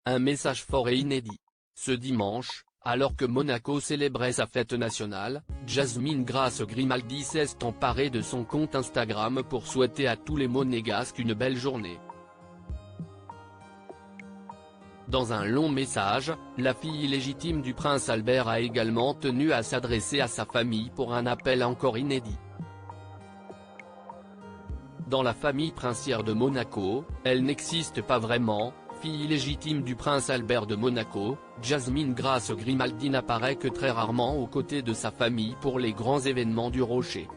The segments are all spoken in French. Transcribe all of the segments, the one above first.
un message fort et inédit. Ce dimanche, alors que Monaco célébrait sa fête nationale, Jasmine Grace Grimaldi s'est emparée de son compte Instagram pour souhaiter à tous les Monégasques une belle journée. Dans un long message, la fille illégitime du prince Albert a également tenu à s'adresser à sa famille pour un appel encore inédit. Dans la famille princière de Monaco, elle n'existe pas vraiment. Fille illégitime du prince Albert de Monaco, Jasmine Grace Grimaldi n'apparaît que très rarement aux côtés de sa famille pour les grands événements du Rocher.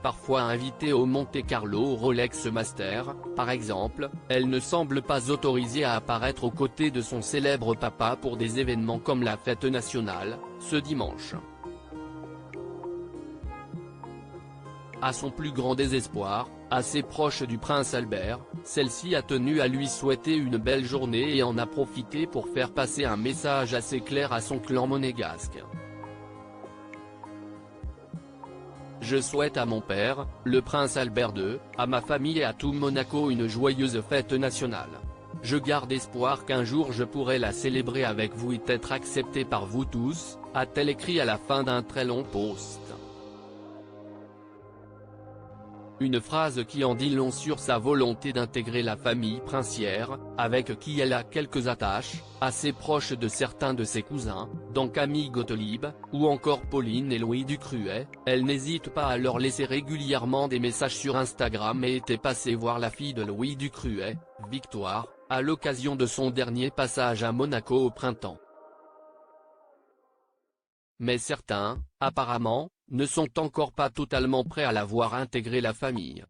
Parfois invitée au Monte-Carlo Rolex Master, par exemple, elle ne semble pas autorisée à apparaître aux côtés de son célèbre papa pour des événements comme la fête nationale, ce dimanche. À son plus grand désespoir, assez proche du prince Albert, celle-ci a tenu à lui souhaiter une belle journée et en a profité pour faire passer un message assez clair à son clan monégasque. Je souhaite à mon père, le prince Albert II, à ma famille et à tout Monaco une joyeuse fête nationale. Je garde espoir qu'un jour je pourrai la célébrer avec vous et être accepté par vous tous, a-t-elle écrit à la fin d'un très long post. Une phrase qui en dit long sur sa volonté d'intégrer la famille princière, avec qui elle a quelques attaches, assez proches de certains de ses cousins, dont Camille Gottlieb, ou encore Pauline et Louis Ducruet. Elle n'hésite pas à leur laisser régulièrement des messages sur Instagram et était passée voir la fille de Louis Ducruet, Victoire, à l'occasion de son dernier passage à Monaco au printemps. Mais certains, apparemment, ne sont encore pas totalement prêts à la voir intégrer la famille.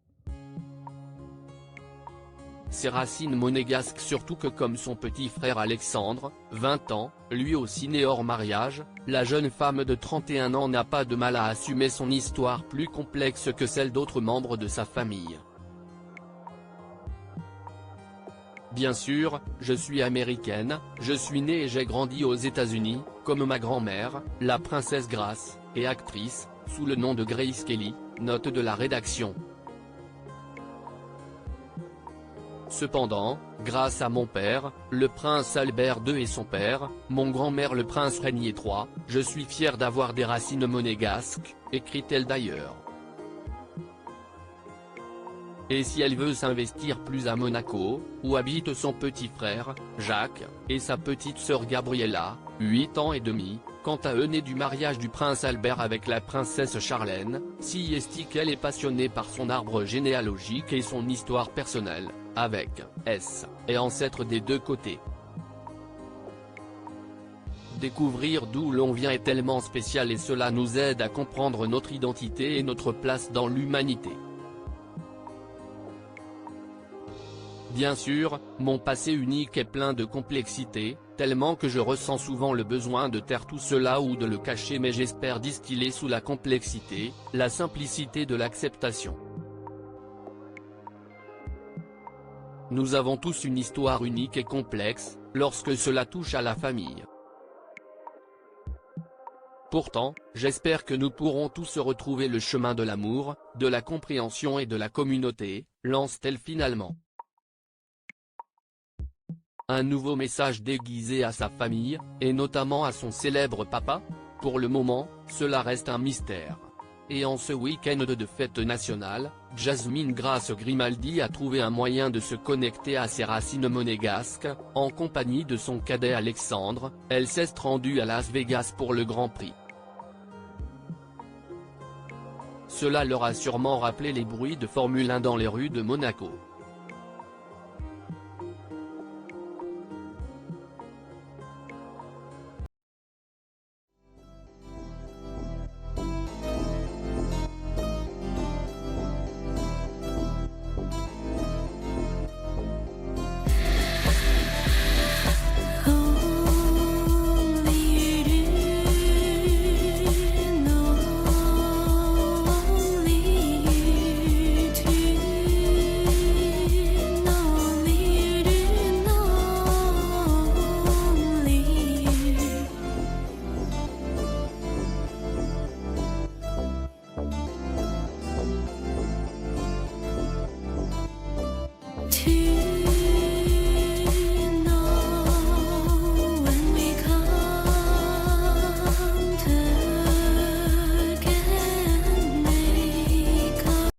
Ses racines monégasques surtout que comme son petit frère Alexandre, 20 ans, lui aussi né hors mariage, la jeune femme de 31 ans n'a pas de mal à assumer son histoire plus complexe que celle d'autres membres de sa famille. Bien sûr, je suis américaine, je suis née et j'ai grandi aux États-Unis, comme ma grand-mère, la princesse Grace, et actrice, sous le nom de Grace Kelly, note de la rédaction. Cependant, grâce à mon père, le prince Albert II et son père, mon grand-mère le prince Régnier III, je suis fière d'avoir des racines monégasques, écrit-elle d'ailleurs. Et si elle veut s'investir plus à Monaco, où habite son petit frère, Jacques, et sa petite sœur Gabriella, 8 ans et demi, quant à eux nés du mariage du prince Albert avec la princesse Charlène, si est qu'elle est passionnée par son arbre généalogique et son histoire personnelle, avec S et ancêtre des deux côtés. Découvrir d'où l'on vient est tellement spécial et cela nous aide à comprendre notre identité et notre place dans l'humanité. Bien sûr, mon passé unique est plein de complexité, tellement que je ressens souvent le besoin de taire tout cela ou de le cacher, mais j'espère distiller sous la complexité, la simplicité de l'acceptation. Nous avons tous une histoire unique et complexe, lorsque cela touche à la famille. Pourtant, j'espère que nous pourrons tous retrouver le chemin de l'amour, de la compréhension et de la communauté, lance-t-elle finalement. Un nouveau message déguisé à sa famille, et notamment à son célèbre papa? Pour le moment, cela reste un mystère. Et en ce week-end de fête nationale, Jasmine Grace Grimaldi a trouvé un moyen de se connecter à ses racines monégasques, en compagnie de son cadet Alexandre. Elle s'est rendue à Las Vegas pour le Grand Prix. Cela leur a sûrement rappelé les bruits de Formule 1 dans les rues de Monaco.